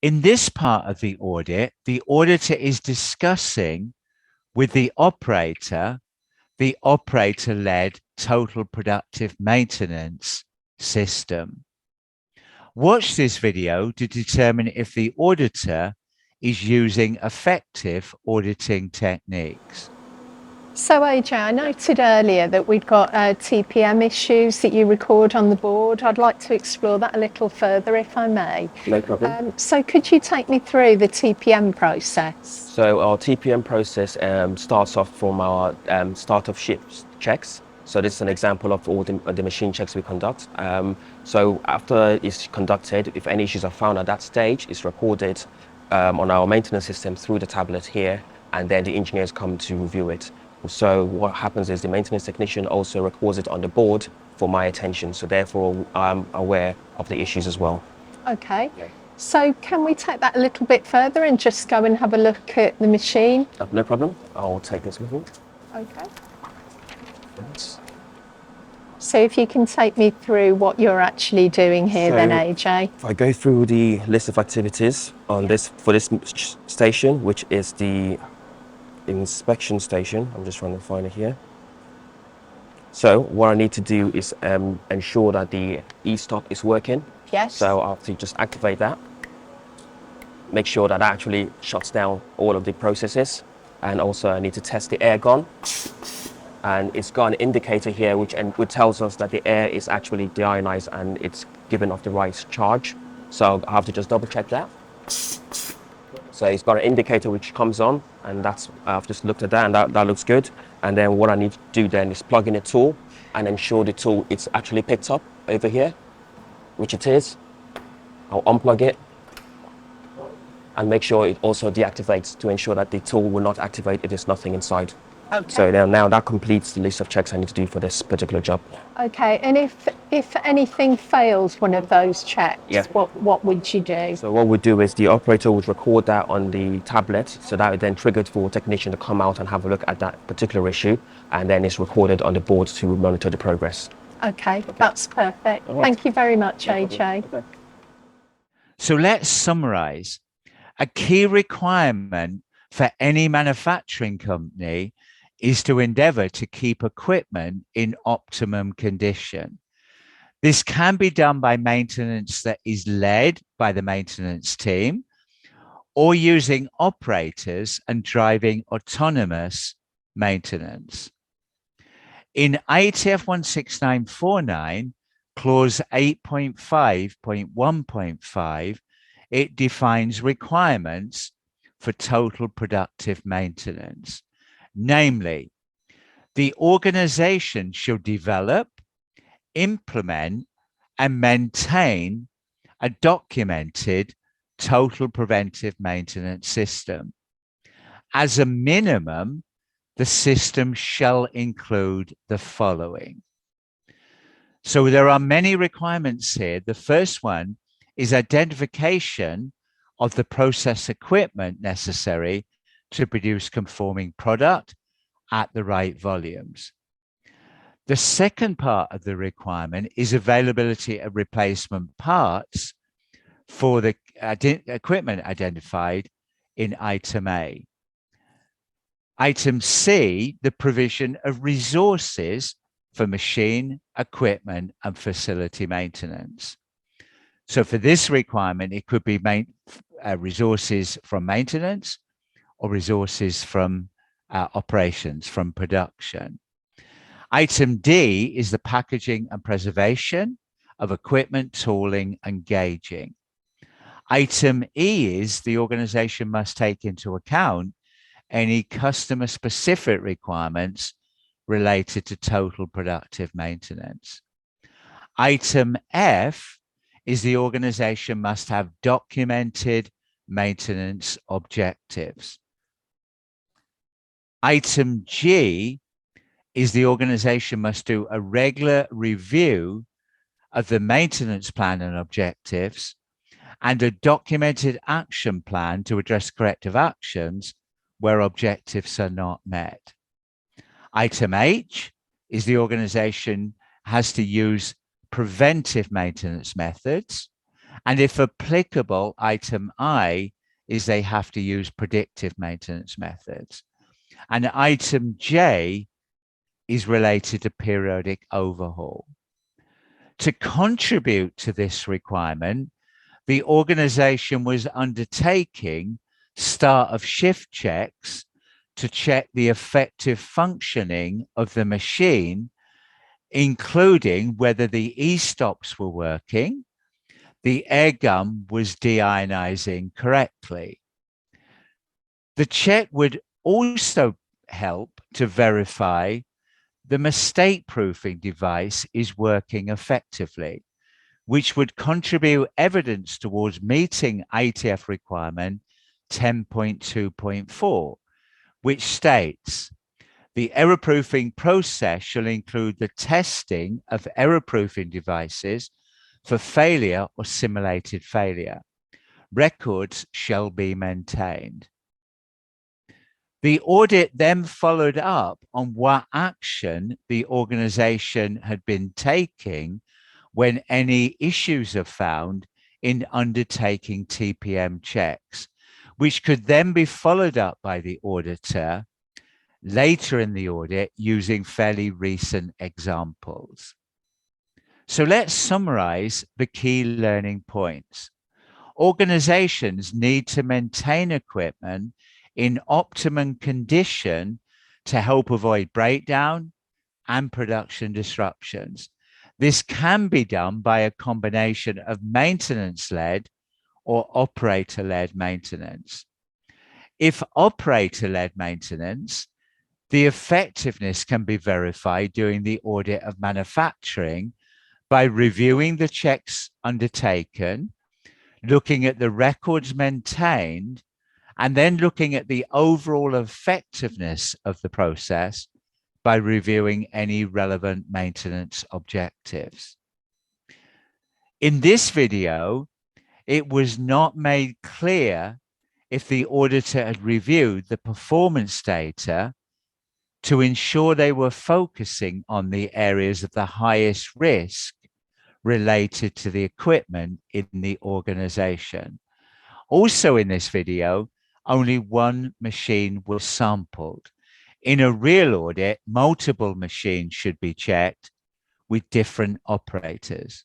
In this part of the audit, the auditor is discussing with the operator-led total productive maintenance system. Watch this video to determine if the auditor is using effective auditing techniques. So AJ, I noted earlier that we'd got TPM issues that you record on the board. I'd like to explore that a little further if I may. No problem. So could you take me through the TPM process? So our TPM process starts off from our start of shift checks. So this is an example of all the machine checks we conduct. So after it's conducted, if any issues are found at that stage, it's recorded on our maintenance system through the tablet here, and then the engineers come to review it. So what happens is the maintenance technician also records it on the board for my attention. So therefore, I'm aware of the issues as well. Okay. Yeah. So can we take that a little bit further and just go and have a look at the machine? No problem. I'll take this with me. Okay. So if you can take me through what you're actually doing here then, AJ. If I go through the list of activities on this for this station, which is the inspection station. I'm just trying to find it here. So what I need to do is ensure that the e-stop is working. Yes. So I have to just activate that. Make sure that actually shuts down all of the processes. And also I need to test the air gun. And it's got an indicator here which tells us that the air is actually deionized and it's given off the right charge. So I have to just double check that. So it's got an indicator which comes on, and I've just looked at that, and that looks good. And then what I need to do then is plug in a tool and ensure the tool it's actually picked up over here, which it is. I'll unplug it and make sure it also deactivates to ensure that the tool will not activate if there's nothing inside. Okay. So now that completes the list of checks I need to do for this particular job. Okay, and if anything fails one of those checks, yeah, what would you do? So what we'd do is the operator would record that on the tablet, so that would then trigger for a technician to come out and have a look at that particular issue, and then it's recorded on the board to monitor the progress. Okay, that's perfect. Right. Thank you very much, AJ. Okay. So let's summarize. A key requirement for any manufacturing company is to endeavor to keep equipment in optimum condition. This can be done by maintenance that is led by the maintenance team, or using operators and driving autonomous maintenance. In IATF 16949, clause 8.5.1.5, it defines requirements for total productive maintenance. Namely, the organization shall develop, implement, and maintain a documented total preventive maintenance system. As a minimum, the system shall include the following. So there are many requirements here. The first one is identification of the process equipment necessary to produce conforming product at the right volumes. The second part of the requirement is availability of replacement parts for the equipment identified in item A. Item C, the provision of resources for machine, equipment, and facility maintenance. So for this requirement, it could be resources from maintenance, or resources from operations, from production. Item D is the packaging and preservation of equipment, tooling, and gauging. Item E is the organization must take into account any customer-specific requirements related to total productive maintenance. Item F is the organization must have documented maintenance objectives. Item G is the organization must do a regular review of the maintenance plan and objectives and a documented action plan to address corrective actions where objectives are not met. Item H is the organization has to use preventive maintenance methods And if applicable, item I is they have to use predictive maintenance methods. And item J is related to periodic overhaul. To contribute to this requirement, the organization was undertaking start of shift checks to check the effective functioning of the machine, including whether the e-stops were working, the air gun was deionizing correctly. The check would also help to verify the mistake-proofing device is working effectively, which would contribute evidence towards meeting IATF requirement 10.2.4, which states, the error-proofing process shall include the testing of error-proofing devices for failure or simulated failure. Records shall be maintained. The audit then followed up on what action the organization had been taking when any issues are found in undertaking TPM checks, which could then be followed up by the auditor later in the audit using fairly recent examples. So let's summarize the key learning points. Organizations need to maintain equipment in optimum condition to help avoid breakdown and production disruptions. This can be done by a combination of maintenance-led or operator-led maintenance. If operator-led maintenance, the effectiveness can be verified during the audit of manufacturing by reviewing the checks undertaken, looking at the records maintained, and then looking at the overall effectiveness of the process by reviewing any relevant maintenance objectives. In this video, it was not made clear if the auditor had reviewed the performance data to ensure they were focusing on the areas of the highest risk related to the equipment in the organization. Also in this video, only one machine was sampled. In a real audit, multiple machines should be checked with different operators.